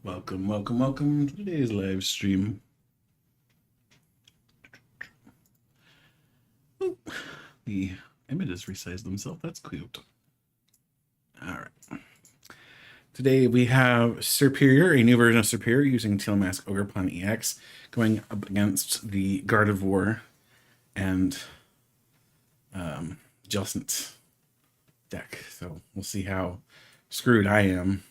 Welcome, welcome, welcome to today's live stream. Ooh, the images resized themselves. That's cute. All right. Today we have Serperior, a new version of Serperior using Teal Mask Ogrepon EX, going up against the Gardevoir and Jellicent deck. So we'll see how screwed I am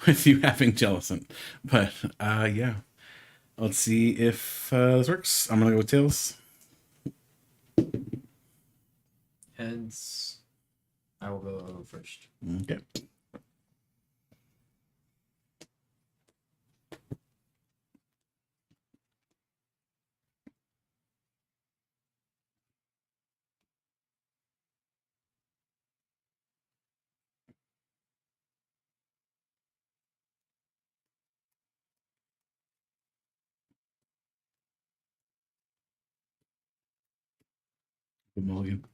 with you having Jellicent. But yeah, let's see if this works. I'm gonna go with Tails. Heads. I will go first. Okay. Good mulligan.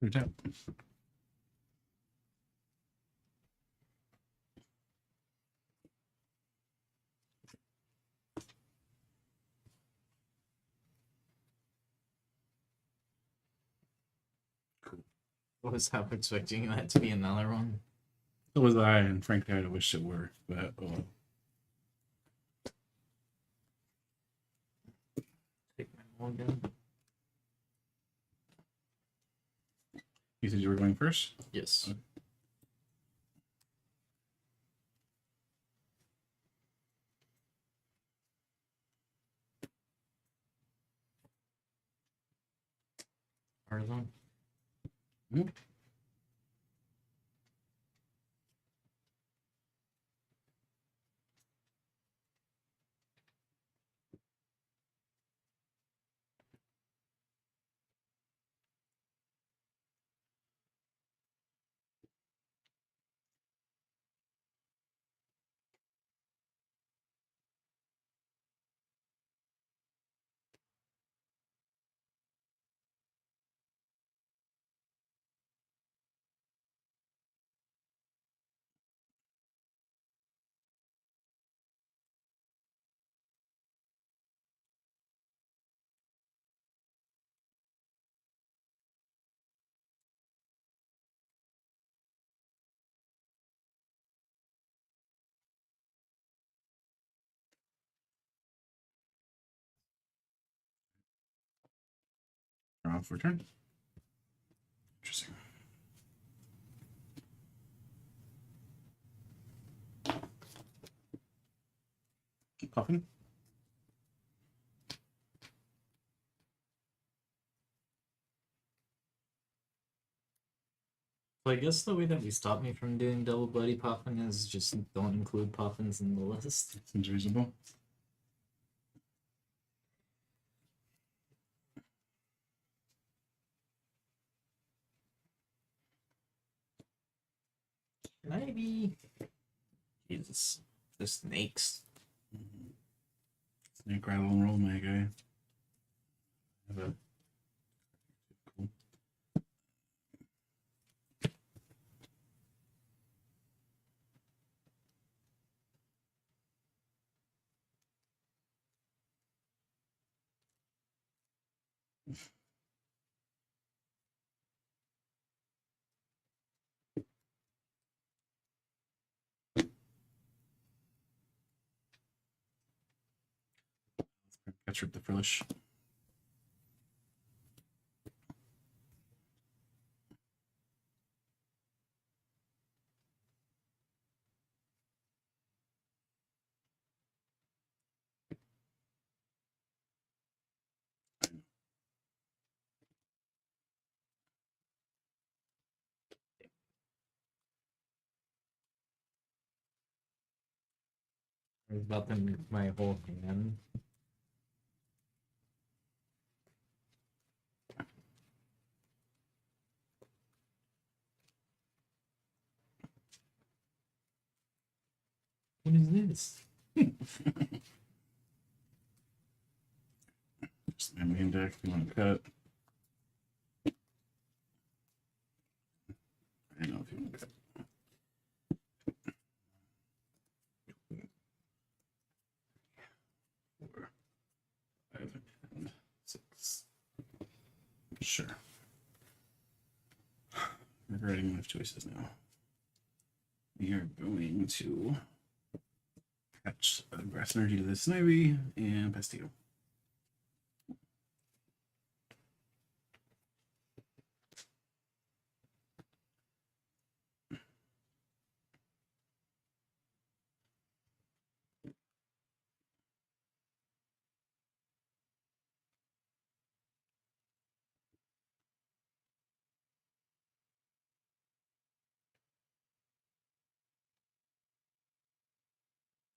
Good job. I was half expecting that to be another one. So was I, and frankly, I wish it were, but Take my mulligan. You said you were going first? Yes. Okay. Arizona. Mm-hmm. Off for turn. Interesting. Puffin. So I guess the way that we stop me from doing double bloody poppin is just don't include poppins in the list. Seems reasonable. Maybe. Jesus. The snakes. Snake rattle and roll, my guy. Have a cool. Catch rip the frillish. I was about to move my whole hand. What is this? Just my main deck. You want to cut? I don't know if you want to cut. 4, 5, and 6. Sure. Regretting my choices now. We are going to catch grass energy to the Snivy and Pestio.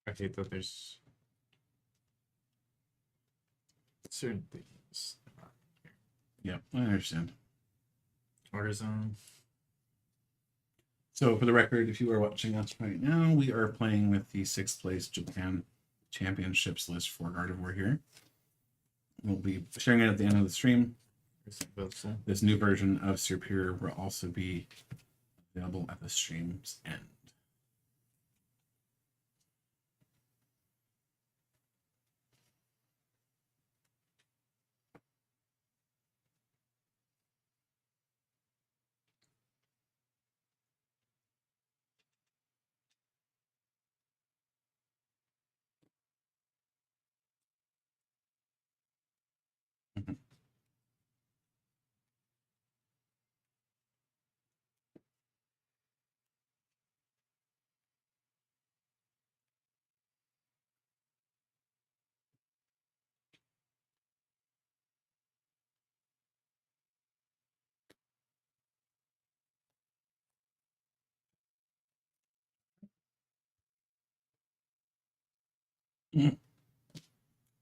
I hate that there's certain things. Yep, I understand. Order zone. So, for the record, if you are watching us right now, we are playing with the 6th place Japan Championships list for Gardevoir here. We'll be sharing it at the end of the stream. This new version of Serperior will also be available at the stream's end.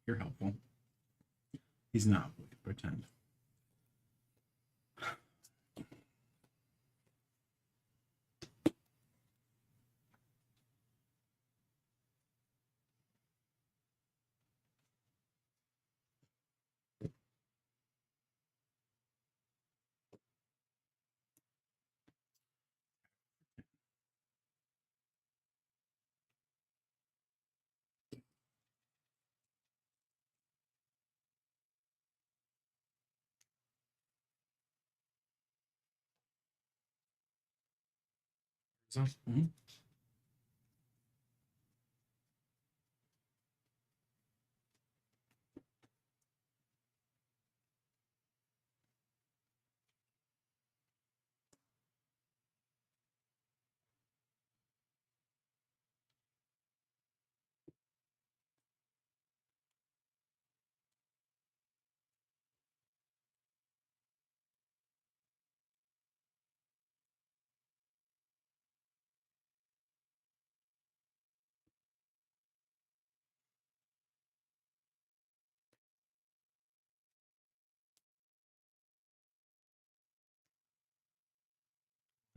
You're helpful. He's not. Pretend. So,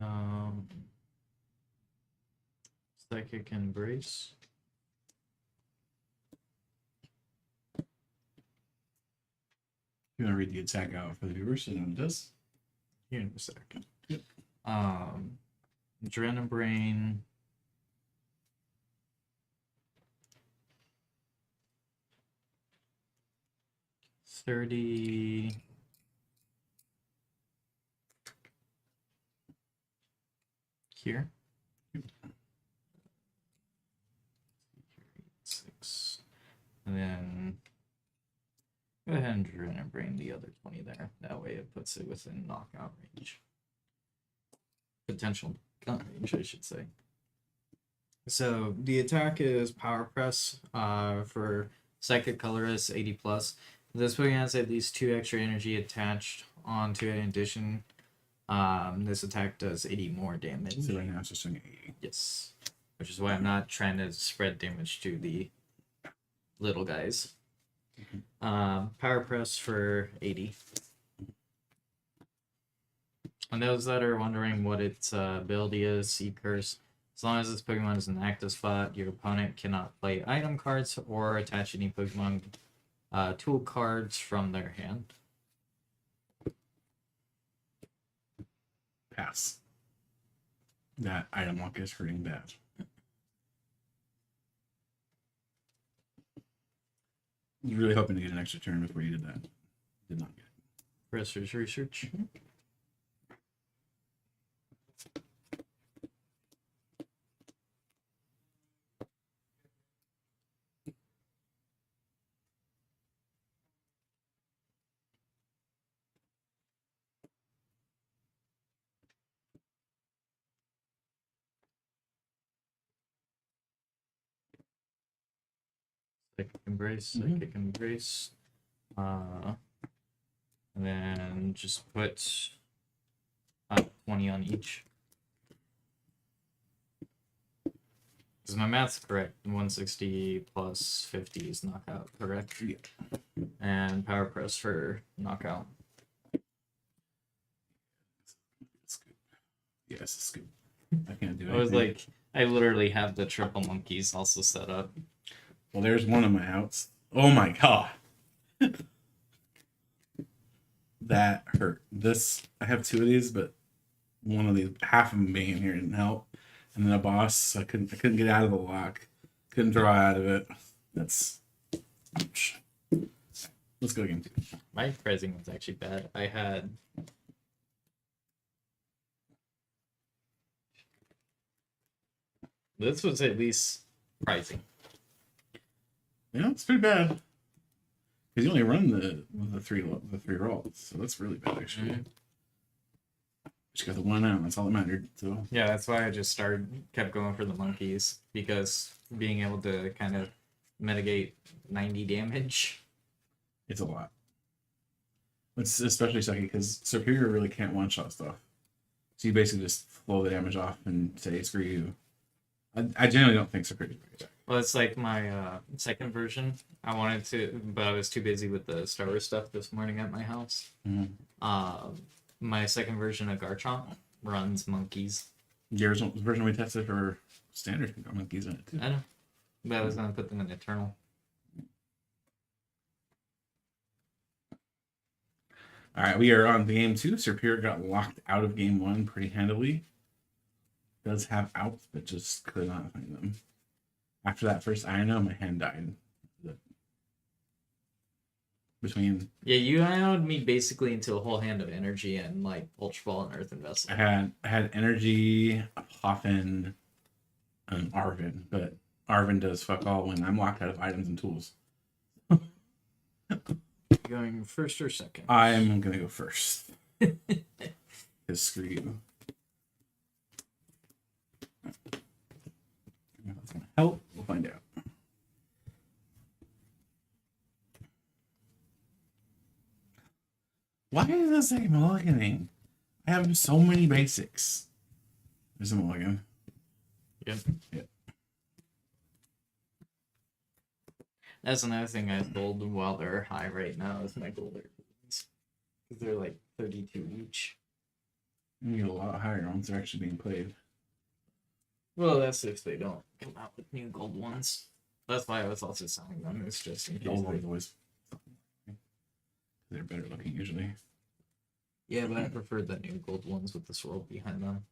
um, Psychic Embrace. You want to read the attack out for the viewers so no one does? Here in a second. Yep. Adrenaline Brain. $30. Here. 6. And then go ahead and bring the other 20 there. That way it puts it within knockout range. Potential gun range, I should say. So the attack is Power Press for Psychic Colorist 80 plus. This one has at least 2 extra energy attached onto it in addition. This attack does 80 more damage. So right now it's just doing 80. Yes. which is why I'm not trying to spread damage to the little guys. Power Press for 80. And those that are wondering what its ability is, Sea Curse. As long as this Pokemon is in the active spot, your opponent cannot play item cards or attach any Pokemon tool cards from their hand. Pass. That item lock is hurting bad. You're really hoping to get an extra turn before you did that. Did not get it. Professor's research. Psychic Embrace, Psychic Embrace. And then just put 20 on each. Because my math's correct. 160 plus 50 is knockout, correct? Yeah. And Power Press for knockout. Scoop. Yes, scoop. I can't do it. I was like, I literally have the triple monkeys also set up. Well, there's one of my outs. Oh my god. That hurt. This, I have two of these, but one of these, half of them being in here didn't help. And then a boss, I couldn't get out of the lock. Couldn't draw out of it. That's, ouch. Let's go game 2. My phrasing was actually bad. I had this was at least pricing. Yeah, it's pretty bad. Because you only run the three rolls, so that's really bad actually. Mm-hmm. Just got the one out. That's all that mattered. So Yeah, that's why I just kept going for the monkeys, because being able to kind of mitigate 90 damage. it's a lot. It's especially sucky because Serperior really can't one-shot stuff. So you basically just flow the damage off and say screw you. I generally don't think Serperior is very attack. Well, it's like my second version. I wanted to, but I was too busy with the Star Wars stuff this morning at my house. Mm-hmm. My second version of Garchomp runs monkeys. The original version we tested for standard got monkeys in it too. I know, but I was gonna put them in Eternal. All right, we are on game 2. Serperior got locked out of game 1 pretty handily. Does have outs, but just could not find them. After that first Ino, my hand died. Between You ioed me basically into a whole hand of energy and like Ultra Ball and Earthen Vessel. I had energy, a Poffin, and Arvin, but Arvin does fuck all when I'm locked out of items and tools. Going first or second? I'm gonna go first. Because screw you. That's gonna help. We'll find out. Why does this say mulliganing? I have so many basics. There's a mulligan. Yep. Yep. That's another thing I sold while they're high right now is my gold because they're like 32 each. You get a lot higher once they're actually being played. Well, that's if they don't come out with new gold ones. That's why I was also selling them. It's just in The case. old ones always. They're better looking usually. Yeah, but I prefer the new gold ones with the swirl behind them.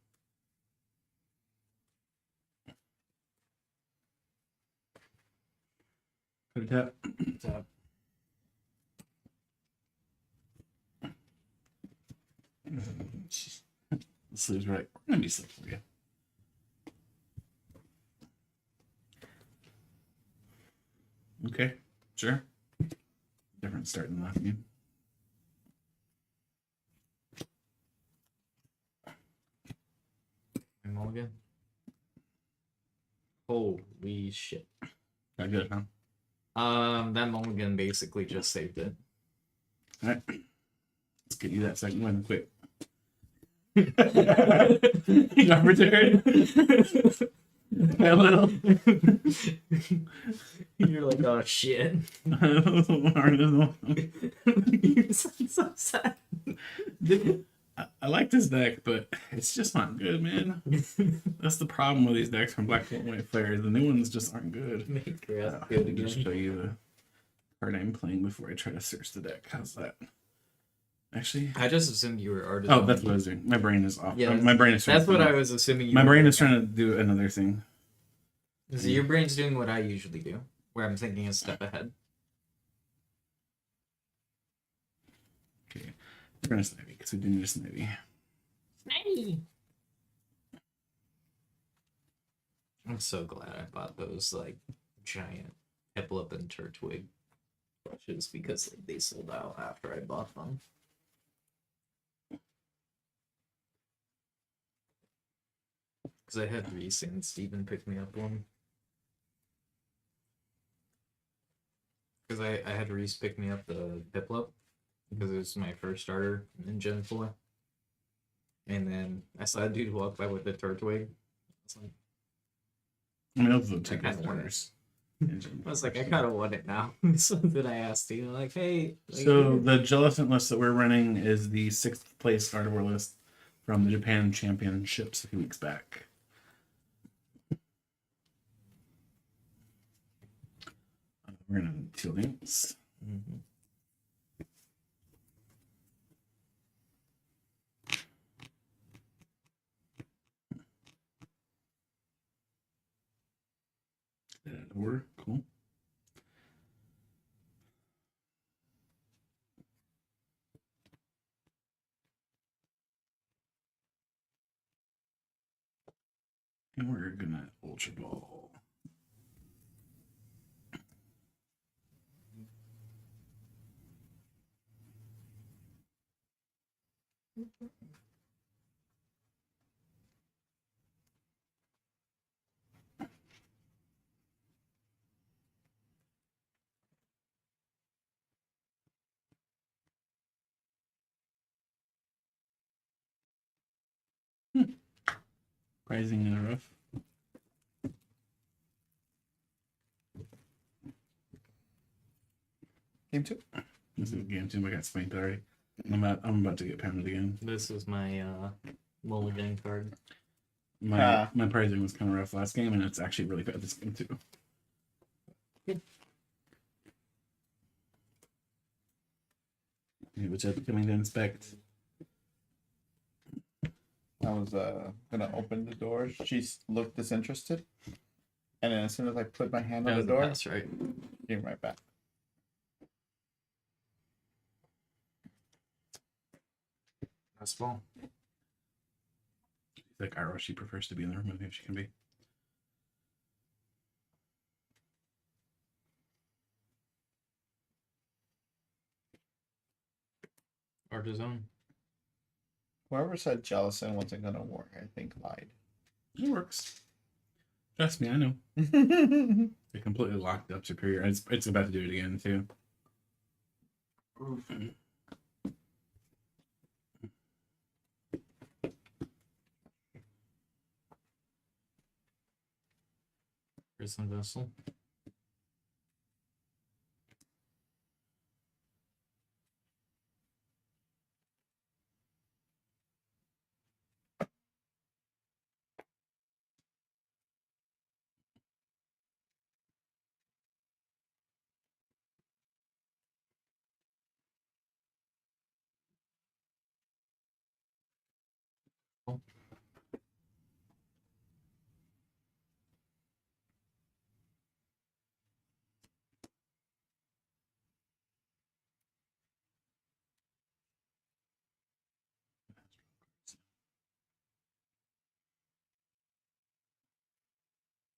Put a tap. Tap. The sleeves right. We're gonna be slick for you. Okay, sure. Different start than last game. Mulligan. Holy shit. Got good, huh? That mulligan basically just saved it. All right. Let's get you that second one quick. Drop return. A little. You're like, oh shit. You sound so sad. I like this deck, but it's just not good, man. That's the problem with these decks from Black and White Flares. The new ones just aren't good. Make your ass Let good me just again. show you the card I'm playing before I try to search the deck. How's that? Actually, I just assumed you were artisan. oh, that's what I was doing. My brain is off. Yeah, My brain is. That's what I was assuming. My brain is trying to do another thing. So your brain's doing what I usually do, where I'm thinking a step ahead. Okay, we're gonna Snivy because we didn't just Snivy. Snivy. I'm so glad I bought those like giant Piplup and Turtwig brushes because like, they sold out after I bought them. Because I had Reese and Steven pick me up one. Because I had Reese pick me up the Piplup because it was my first starter in Gen 4. And then I saw a dude walk by with the Turtwig. I was like, I mean, those are the I kinda two want orders. I was like, I kind of want it now. So then I asked you, like, hey. Like, So the Jellicent list that we're running is the 6th place Gardevoir list from the Japan Championships a few weeks back. We're gonna have 2 links. Mhm. Or cool. And we're gonna Ultra Ball. Rising in the rough. Game 2. This is game 2. I got spanked already. I'm about to get pounded again. This is my mulligan card. My pricing was kind of rough last game, and it's actually really bad this game too. Hey, what's up? Coming to inspect. I was gonna open the door. She looked disinterested, and then as soon as I put my hand That on was the door, That's right. came right back. That's small. She's like, Ira, she prefers to be in the room if she can be. Artisan. Whoever said Jellicent wasn't gonna work, I think lied. It works. Trust me, I know. They completely locked up Serperior. It's about to do it again too. Prison vessel.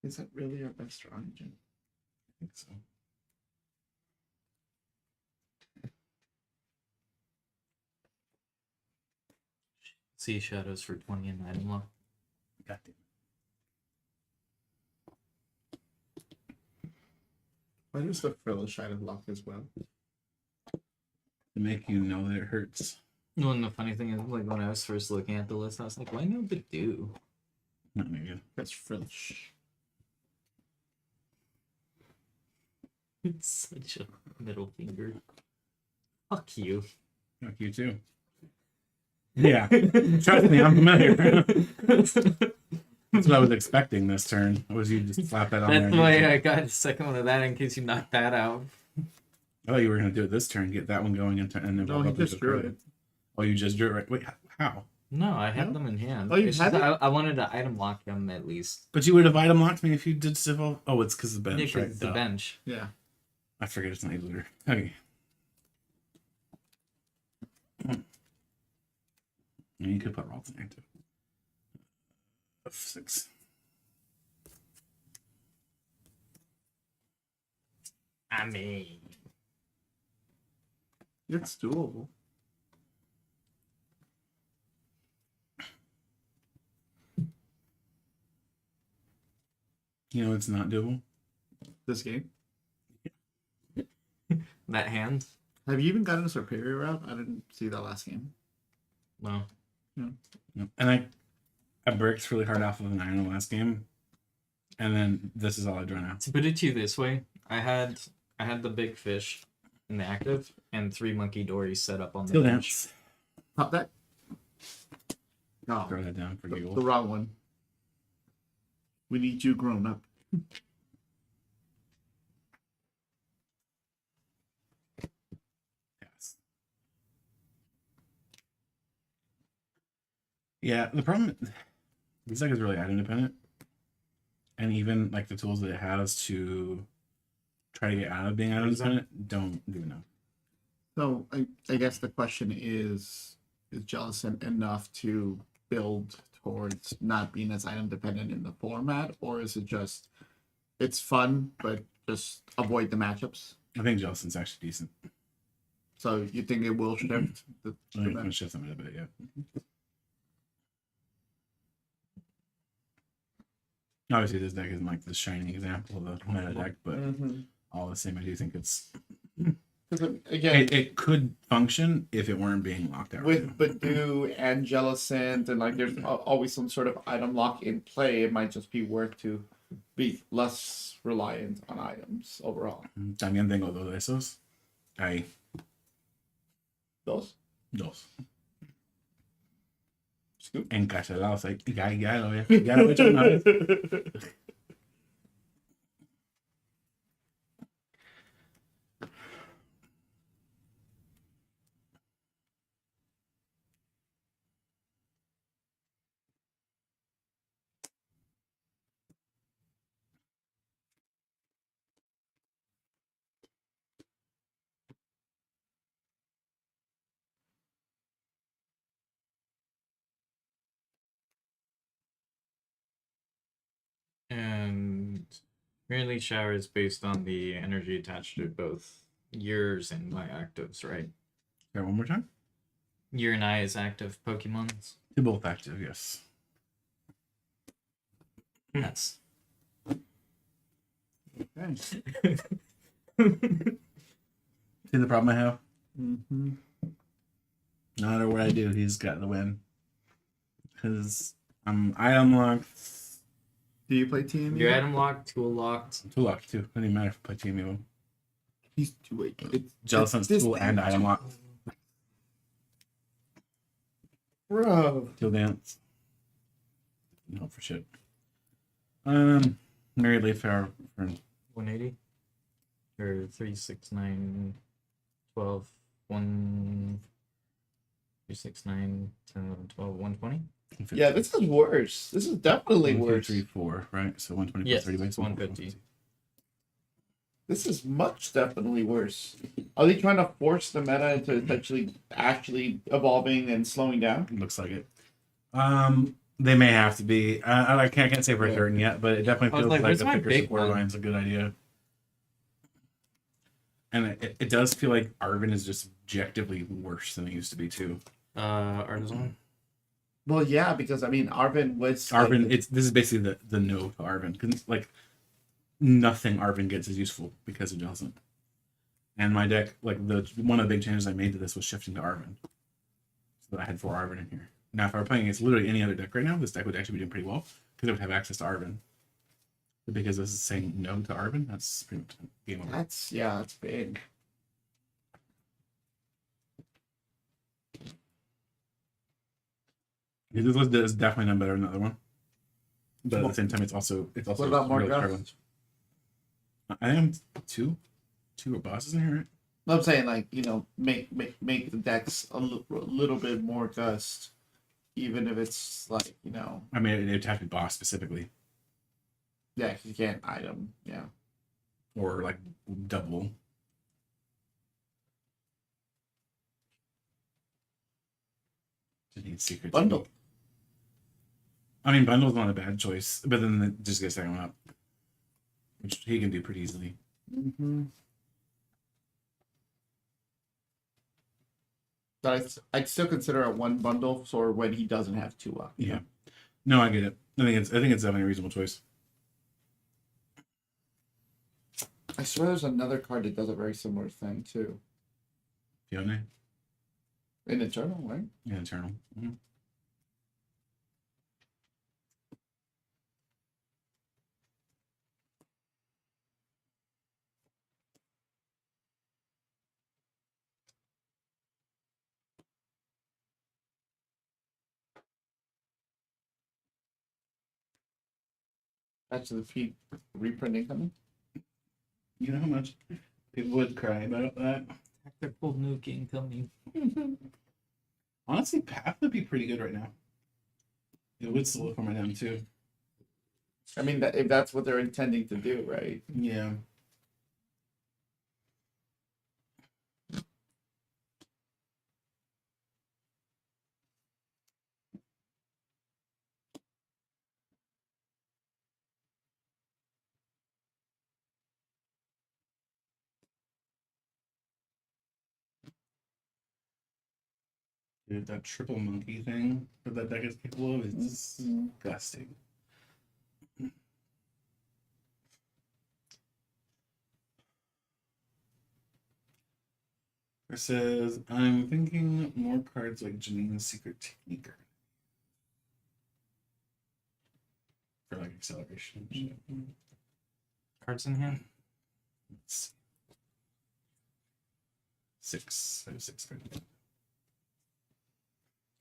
Is that really our best engine? I think so. Sea shadows for 20 and item lock. Goddamn. Why does the Frill shine of luck as well? To make you know that it hurts. Well, and the funny thing is, like when I was first looking at the list, I was like, why no Badoo? Not me good. That's Frillish. Such a middle finger. Fuck you. Fuck you too. Yeah. Trust me, I'm familiar. That's what I was expecting this turn. Was you just slap that on there? That's and why use it. I got a second one of that in case you knocked that out. I thought you were gonna do it this turn, get that one going, and then No, he just drew it. Oh, you just drew it right? Wait, how? No, I had No? them in hand. Oh, you It's had just it? I wanted to item lock them at least. But you would have item locked me if you did civil. Oh, it's because the bench, Yeah, 'cause right? it's the Duh. bench. Yeah. I forget it's not looter. Okay. And you could put Ralts in there too. F6. I mean, It's doable. You know it's not doable. This game. that hand? Have you even gotten a Serperior route? I didn't see that last game. No. No. And I bricked really hard off of an iron the last game. And then this is all I draw now. To put it to you this way, I had the big fish in the active and 3 monkey dories set up on the Still bench. dance. Pop that. No, Throw that down for the giggles. wrong one. We need you grown up. Yes. Yeah, the problem this deck is really item dependent. And even like the tools that it has to try to get out of being item dependent don't do enough. So I guess the question is Jellicent enough to build towards not being as item dependent in the format, or is it just it's fun but just avoid the matchups? I think Jellicent's actually decent. So you think it will shift the I think it's gonna shift them a bit, yeah. Obviously, this deck isn't like the shining example of the meta deck, but all the same, I do think it's again it could function if it weren't being locked out. with Badu and Jellicent, and like there's always some sort of item lock in play. It might just be worth to be less reliant on items overall. También tengo dos de esos. Ahí. Those. Scoop. Encarcelados ahí. Ya lo he hecho una vez. And merely shower is based on the energy attached to both yours and my actives, right? Okay, one more time. Your and I is active Pokemons. They're both active, yes. Yes. Okay. See the problem I have? Mm-hmm. No matter what I do, he's got the win. Because I'm item locked. Do you play TMU? You're item locked, tool locked. Tool locked too. Doesn't even matter if I play Team Evo. He's wait. Jellicent's this tool thing. and item locked. Bro. Kill dance. No for shit. Mary Leaf for 180 or 369 12 1 369 10 11 12 120. Yeah, this is worse. This is definitely 1, 2, worse. 3, 4, right? So 120 Yes, plus 30 base. 150. This is much definitely worse. Are they trying to force the meta into essentially actually evolving and slowing down? Looks like it. They may have to be. I can't say for certain yet, but it definitely I was feels like, like where's the my thicker big support one? line's a good idea. And it does feel like Arvin is just objectively worse than it used to be too. Artisan. Well, yeah, because I mean, Arvin was Arvin, this is basically the no to Arvin. 'Cause, like nothing Arvin gets is useful because it doesn't. And my deck, like one of the big changes I made to this was shifting to Arvin, so that I had 4 Arvin in here. Now, if I were playing against literally any other deck right now, this deck would actually be doing pretty well because it would have access to Arvin. Because this is saying no to Arvin, that's pretty much game over. That's big. This list is definitely not better than another one. But at the same time, it's also What about more really gusts? prevalent. I am two bosses in here, right? I'm saying, like, you know, make the decks a little bit more gust, even if it's like, you know, I mean, it would have to be boss specifically, yeah, 'cause you can't item, yeah. or like double. Just need secrets. Bundle. I mean, bundle's not a bad choice, but then just get second one up, which he can do pretty easily. Mm-hmm. But I'd still consider it one bundle for when he doesn't have two up. Yeah. No, I get it. I think it's definitely a reasonable choice. I swear there's another card that does a very similar thing too. Fiona, In Eternal, right? yeah, Eternal. Mm-hmm. That's the Pete reprinting coming. You know how much people would cry about that? Tactical nuking coming. Honestly, Path would be pretty good right now. It would slow it from right down too. I mean, if that's what they're intending to do, right? Yeah. Dude, that triple monkey thing that that deck is capable of is disgusting. It says, I'm thinking more cards like Janine's Secret Technique for like acceleration and shit. Cards in hand. Let's see. 6. I have 6 cards.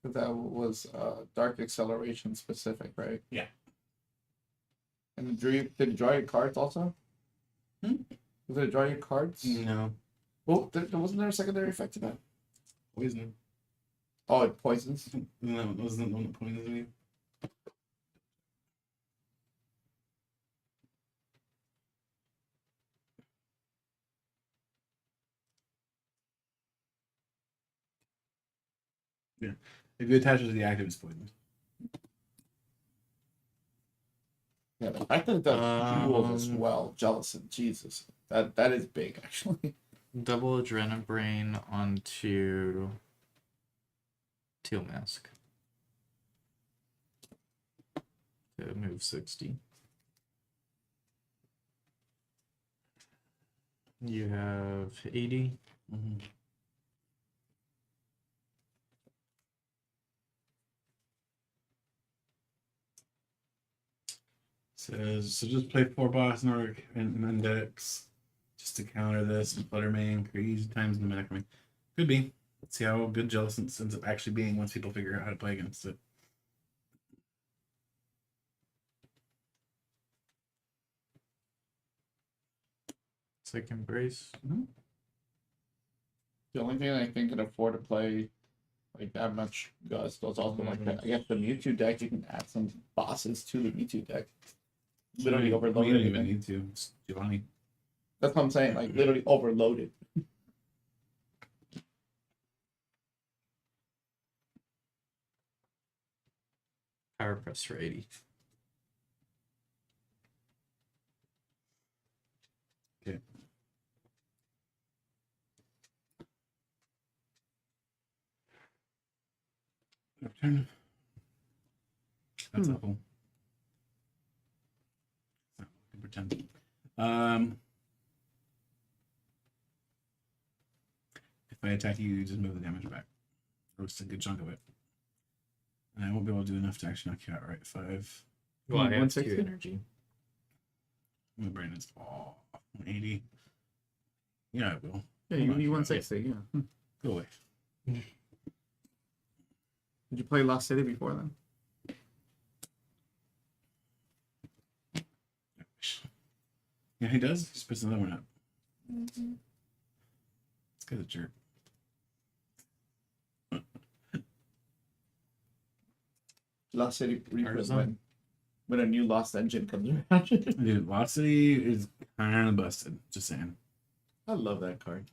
But that was Dark Acceleration specific, right? Yeah. And did you draw your cards also? Hmm? Was it draw your cards? No. Well, wasn't there a secondary effect to that? Poison. Oh, it poisons. No, it wasn't the one that poisons me. Yeah. If you attach it to the active, it's poisoned. Yeah, the fact that it does duels as well, Jellicent, Jesus, that is big actually. Double Adrenabrain onto Teal Mask. To move 60. You have 80. Mm-hmm. Says, so just play 4 boss Nordic and index just to counter this and Fluttermane, crazy times in the Metacritic. Could be. Let's see how good Jellicent ends up actually being once people figure out how to play against it. Second brace. The only thing I think can afford to play like that much Gust was also like that. I guess the Mewtwo deck, you can add some bosses to the Mewtwo deck. Literally overload You don't it. even need to. It's Giovanni. That's what I'm saying. Like literally overloaded. Power press for 80. Okay. Turn. That's awful. I can pretend. If I attack you, you just move the damage back. Or just a good chunk of it. And I won't be able to do enough to actually knock you out, right? 5. Well, I have 2 160? energy. My brain is off. 180. Yeah, I will. Yeah, Hold you on, need yeah. 160. Yeah. Go away. Did you play Lost City before then? Yeah, he does. He just puts another one up. It's because a jerk. Lost City Artisan. when a new Lost engine comes around. Dude, Velocity is kind of busted. Just saying. I love that card.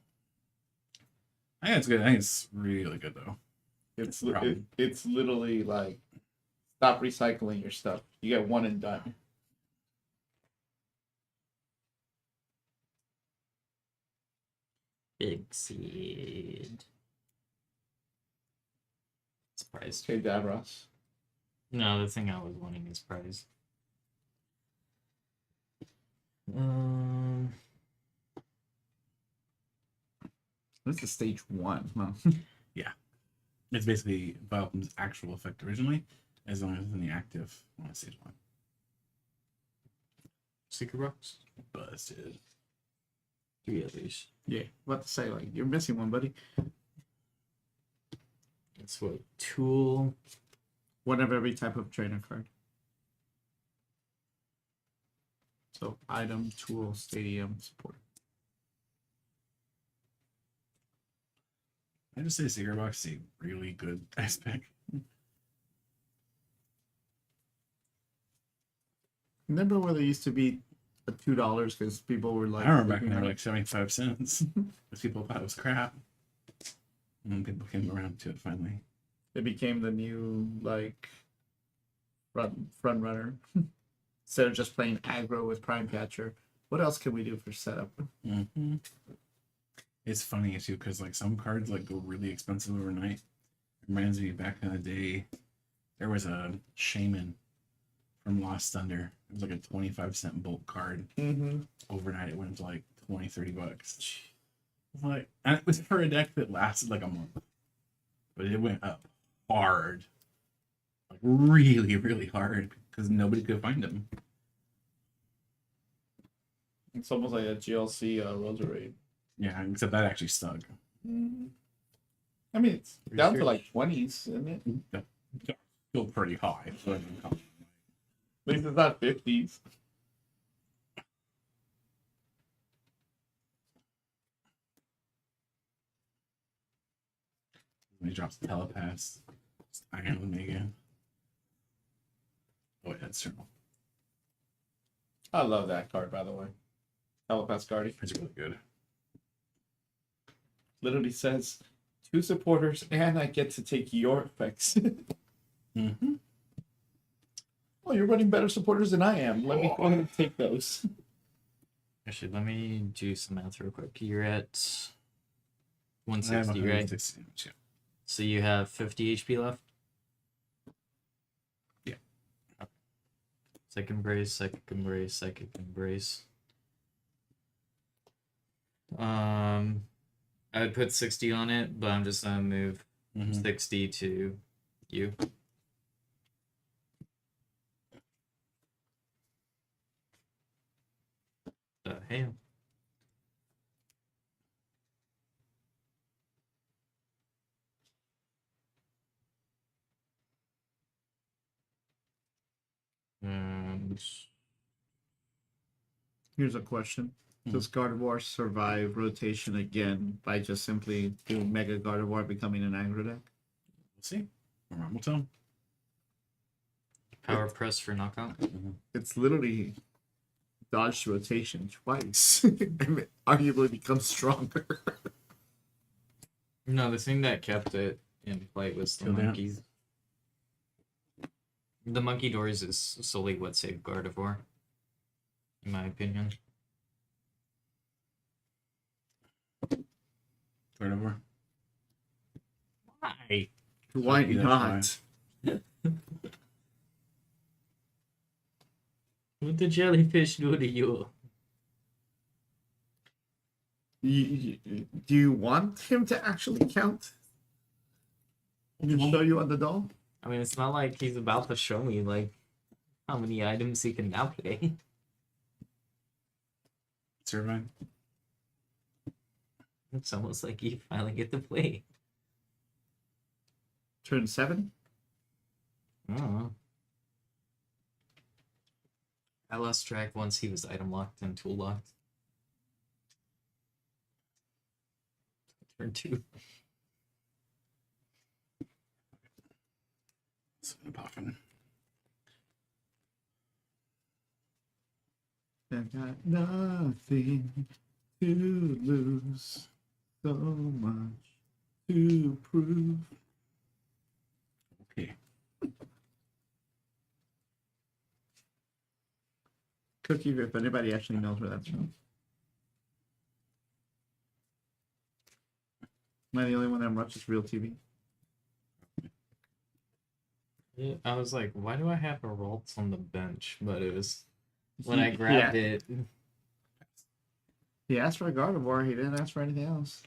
I think it's good. I think it's really good, though. It's the problem. it's literally like stop recycling your stuff. You get one and done. Big seed. It's prize. Okay, Davros. No, the thing I was wanting is prize. This is stage 1, huh? It's basically Vileplume's actual effect originally, as long as it's in the active on stage 1. Secret box. Busted. 3 others. Yeah. What to say? Like you're missing one, buddy. It's what? Tool. One of every type of trainer card. So item, tool, stadium, support. I just say Secret Box is a really good aspect. Remember where they used to be $2 because people were like, I remember back when looking they were at like 75 cents. Because people thought it was crap. And then people came around to it finally. it became the new like front runner. Instead of just playing aggro with Prime Catcher, what else can we do for setup? Mm-hmm. It's funny too because like some cards like go really expensive overnight. It reminds me back in the day, there was a Shaman from Lost Thunder. It was like a 25-cent bulk card. Mm-hmm. Overnight it went to like 20-30 bucks. Like, and it was for a deck that lasted like a month, but it went up hard, like really, really hard because nobody could find them. It's almost like a GLC Rosary. Yeah, except that actually stuck. I mean, it's down to Research. like 20s, isn't it? Yeah, still pretty high. So At least it's not 50s. when he drops the telepass, just iron with me again. Oh, yeah, that's turn. I love that card, by the way. Telepath Guardian. It's really good. Literally says 2 supporters and I get to take your effects. Mm-hmm. Oh, you're running better supporters than I am. Let me go ahead and take those. Actually, let me do some math real quick. You're at I have 160, right? 160 damage, yeah. So you have 50 HP left? Yeah. Second brace, second brace, second brace. I would put 60 on it, but I'm just gonna move Mm-hmm. 60 to you. Hey. And Here's a question. Does Gardevoir survive rotation again by just simply doing Mega Gardevoir becoming an aggro deck? We'll see. We'll tell. power press for knockout. It's literally dodged rotation twice. And arguably becomes stronger. No, the thing that kept it in play was the Kill down. monkeys. The monkey doors is solely what saved Gardevoir, in my opinion. Gardevoir. Why? Why Yeah, not? What the jellyfish do to you? Do you want him to actually count? And show you on the doll? I mean, it's not like he's about to show me like how many items he can now play. Surviving. It's almost like you finally get to play. Turn 7. Oh. I lost track once he was item locked and tool locked. Turn 2. It's popping. I got nothing to lose, so much to prove. Okay. Cookie, if anybody actually knows where that's from. Am I the only one that watches real TV? Yeah, I was like, why do I have a Ralts on the bench? But it was when I grabbed it. He asked for a Gardevoir, he didn't ask for anything else.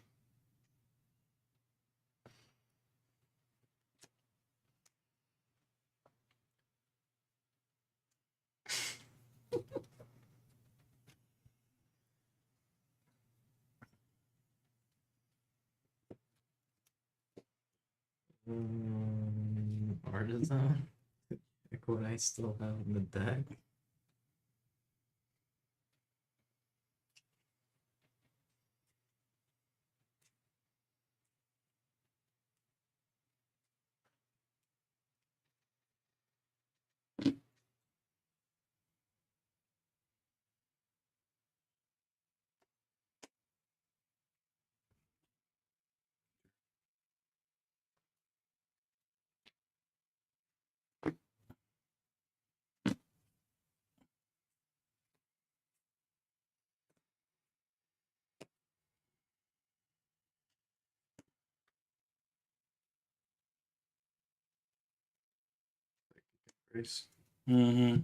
Artisan. Like what I still have in the deck. Grace. Mm-hmm.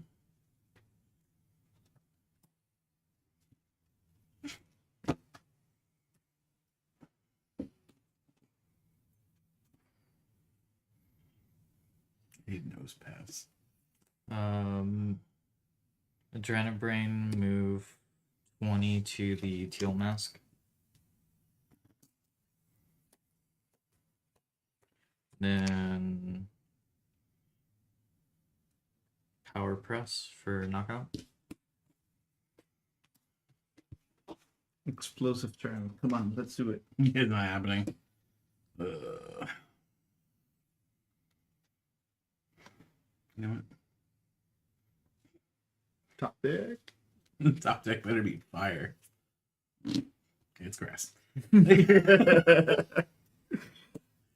He knows paths. Adrenabrain move 20 to the teal mask. Then power press for knockout. Explosive turn. Come on, let's do it. It's not happening. You know what? Top deck. Top deck better be fire. Okay, it's grass. To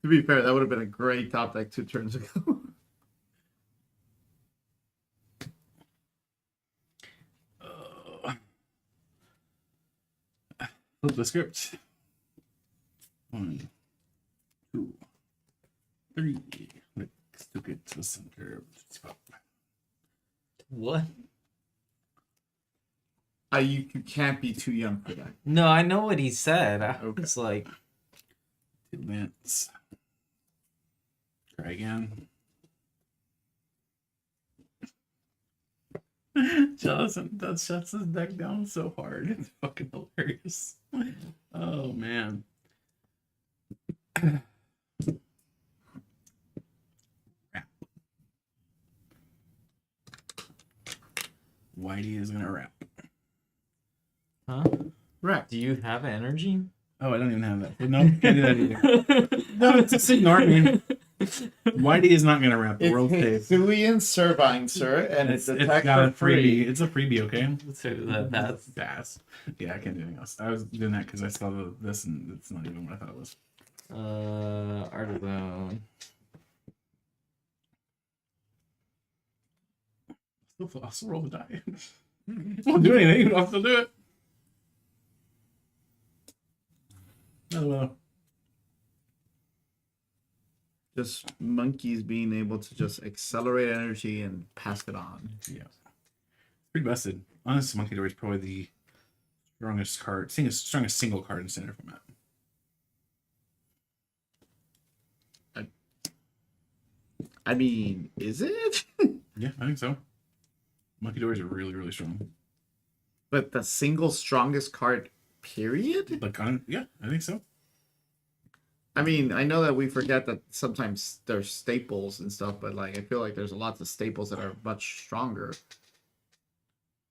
be fair, that would have been a great top deck 2 turns ago. Flip the script. 1, 2, 3. Let's took it to the center of the spot. What? You can't be too young for that. No, I know what he said. I Okay. was like, Advance. Try again. Jellicent, that shuts his deck down so hard. It's fucking hilarious. Oh man. Whitey is gonna rap. huh? Right. Do you have energy? Oh, I don't even have that. No, can't do that either. No, just ignore me. Whitey is not gonna rap. The world's safe. Hisuian Servine, sir, and it's It's attack got a for free. freebie. It's a freebie, okay? So that's Pass. Yeah, I can't do anything else. I was doing that because I saw this and it's not even what I thought it was. Artisan. I'll still roll the die. Won't do anything. I'll still do it. Oh well. Just monkeys being able to just accelerate energy and pass it on. Yeah. Pretty busted. Honestly, Monkey Door is probably the strongest card, strongest single card in standard format. I mean, is it? Yeah, I think so. Monkey Door is really, really strong. But the single strongest card, period? But yeah, I think so. I mean, I know that we forget that sometimes there's staples and stuff, but like I feel like there's lots of staples that are much stronger.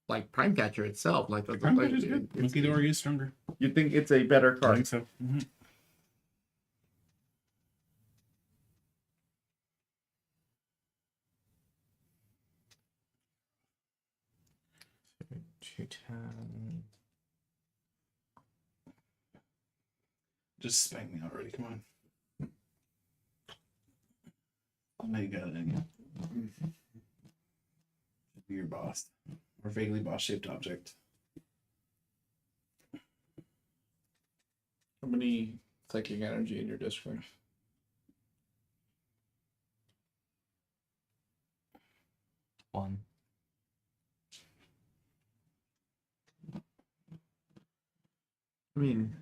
Like Prime Catcher itself, like the Prime Catcher's good. Monkey Dory is stronger. You think it's a better I card? think so. Mm-hmm. Just spank me already. Come on. I know you got it in you. Be your boss. Or vaguely boss shaped object. How many psychic energy in your discard? One. I mean,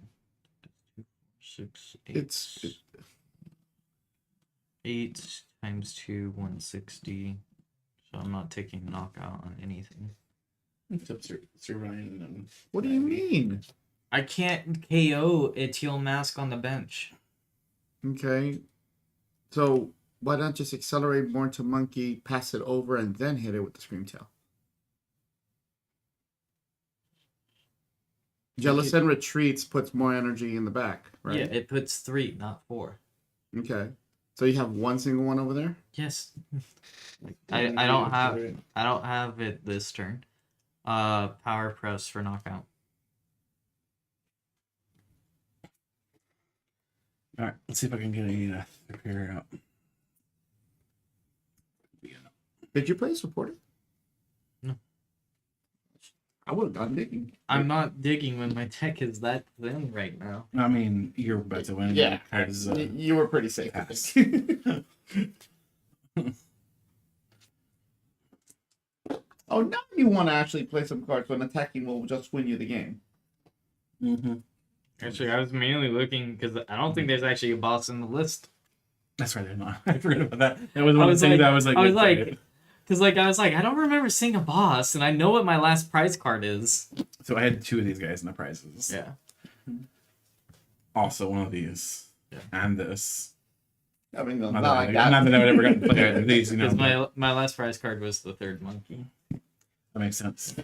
6, 8. it's 8 times 2, 160. So I'm not taking knockout on anything. Except Sir Ryan and what do you mean? I can't KO a teal mask on the bench. Okay, so why not just accelerate more to monkey, pass it over, and then hit it with the scream tail? Jellicent retreats, puts more energy in the back, right? Yeah, it puts 3, not 4. Okay, so you have one single one over there. Yes. I don't have it this turn. Power press for knockout. all right, let's see if I can get a Serperior out. Did you play a supporter? No. I would have gone digging. I'm not digging when my deck is that thin right now. I mean, you're about to win. Yeah, because, you were pretty safe. I pass. think. Oh, now you want to actually play some cards when attacking will just win you the game. Mm-hmm. Actually, I was mainly looking because I don't think there's actually a boss in the list. That's right, there's not. I forgot about that. That was one of the things that I was like, because I was like, I don't remember seeing a boss, and I know what my last prize card is. so I had 2 of these guys in the prizes. Yeah. Also, one of these. Yeah. And this. I mean, not Not like that I would ever got to play either of these, you know. Because my last prize card was the 3rd monkey. That makes sense.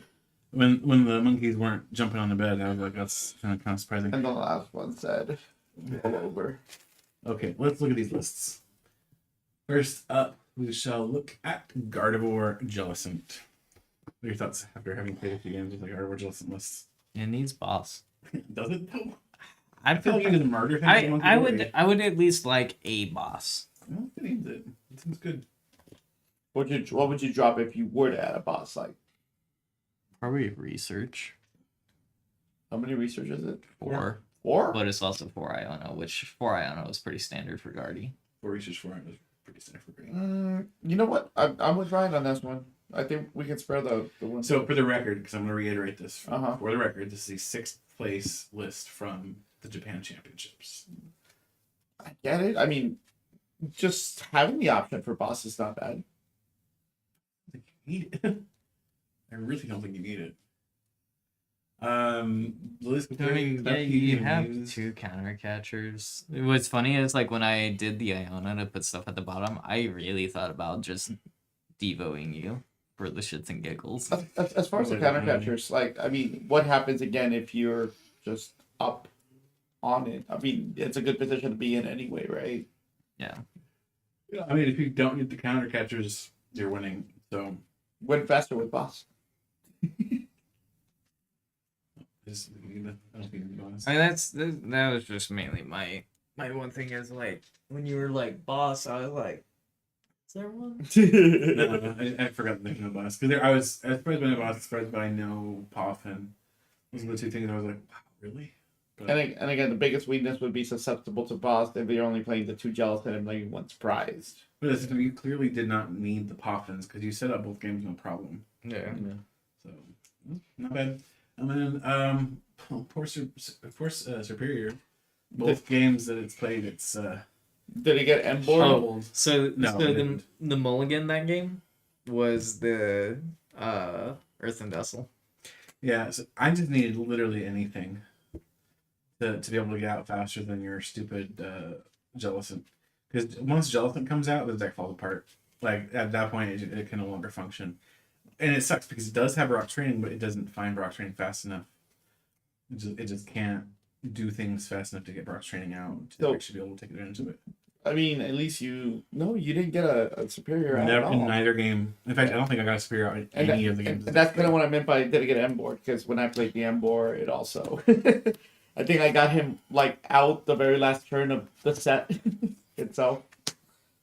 When the monkeys weren't jumping on the bed, I was like, that's kind of surprising. And the last one said, roll over. Okay, let's look at these lists. First up, we shall look at Gardevoir Jellicent. What are your thoughts after having played a few games with the Gardevoir Jellicent lists? It needs boss. Does it though? I I feel like it is murder. I would at least like a boss. Well, it needs it. It seems good. What would you drop if you were to add a boss? Like, Probably research. how many research is it? 4. 4? But it's also 4 Iono, which 4 Iono is pretty standard for Guardy. 4 research for it was pretty standard for green. You know what? I'm with Ryan on this one. I think we can spare the one. So for the record, because I'm going to reiterate this, Uh-huh. for the record, this is the 6th place list from the Japan Championships. I get it. I mean, just having the option for boss is not bad. I think you need it. I really don't think you need it. The list I mean, yeah, you have 2 counter catchers. What's funny is like when I did the Iona to put stuff at the bottom, I really thought about just devoing you for the shits and giggles. As far as the counter catchers, like, I mean, what happens again if you're just up on it? I mean, it's a good position to be in anyway, right? Yeah. I mean, if you don't need the counter catchers, you're winning. So Win faster with boss. I don't think you honest. I mean, that was just mainly my one thing is like when you were like boss, I was like, is there one? No, I forgot the name of the boss because I was surprised by the boss, surprised by no Poffin. Those are the 2 things I was like, wow, really? But, And again, the biggest weakness would be susceptible to boss if you're only playing the 2 Jellicent and playing 1 prized. but you clearly did not need the Poffins because you set up both games no problem. Yeah. So not bad. And then poor Serperior. Both games that it's played, it's Did he get M board? Oh, so No, so it the didn't. the mulligan that game was the Earth and Vessel. Yeah, so I just needed literally anything to be able to get out faster than your stupid Jellicent. Because once Jellicent comes out, the deck falls apart. Like at that point, it can no longer function, and it sucks because it does have rock training, but it doesn't find rock training fast enough. It just can't do things fast enough to get Brock's training out to So- actually be able to take advantage of it. I mean, at least you didn't get a superior out at Never all. in neither game. In fact, I don't think I got a superior out in And any of the games. And that's kind of what I meant by did I get an M board, because when I played the M board, it also I think I got him like out the very last turn of the set itself.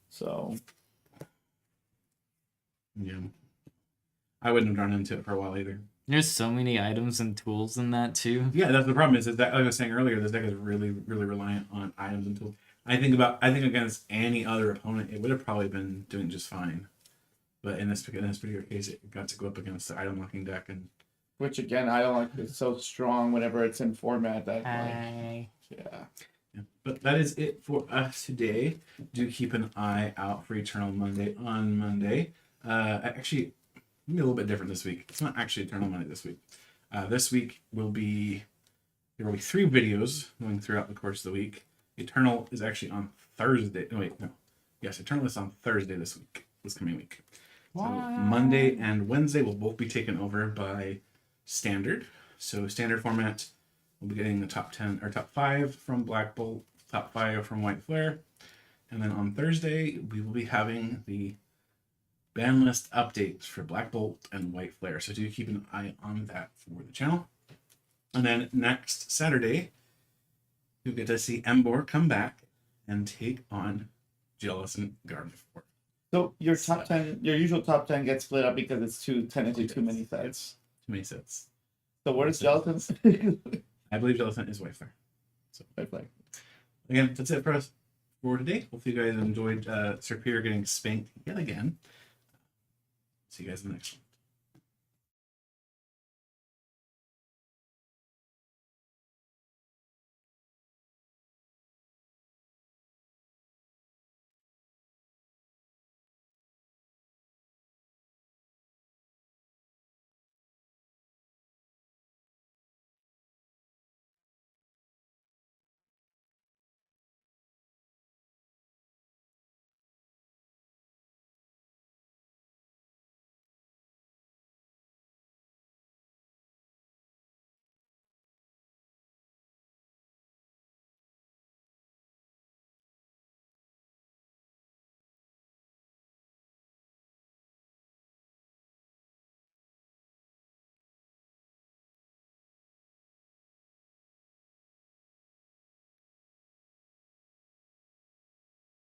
So Yeah, I wouldn't have run into it for a while either. There's so many items and tools in that too. Yeah, that's the problem. Is that like I was saying earlier, this deck is really, really reliant on items and tools. I think against any other opponent, it would have probably been doing just fine. But in this particular case, it got to go up against the item locking deck, and which again I don't like, it's so strong whenever it's in format that like, Hi. yeah. yeah. But that is it for us today. Do keep an eye out for Eternal Monday on Monday. Actually, maybe a little bit different this week. It's not actually Eternal Monday this week. This week there will be 3 videos going throughout the course of the week. Eternal is actually on Thursday. Oh, wait, no. Yes, Eternal is on Thursday this coming week. So Monday and Wednesday will both be taken over by Standard. So Standard format, we'll be getting the top 10 or top 5 from Black Bolt, top 5 from White Flare. And then on Thursday, we will be having the ban list updates for Black Bolt and White Flare. So do keep an eye on that for the channel. And then next Saturday, you'll get to see Embor come back and take on Jellicent Gardevoir. So your top 10, your usual top 10 gets split up because it's technically too many sets. Too many sets. So what is Jellicent's? I believe Jellicent is White Flare. Like, Again, that's it for us for today. Hopefully you guys enjoyed Serperior getting spanked yet again. See you guys in the next one.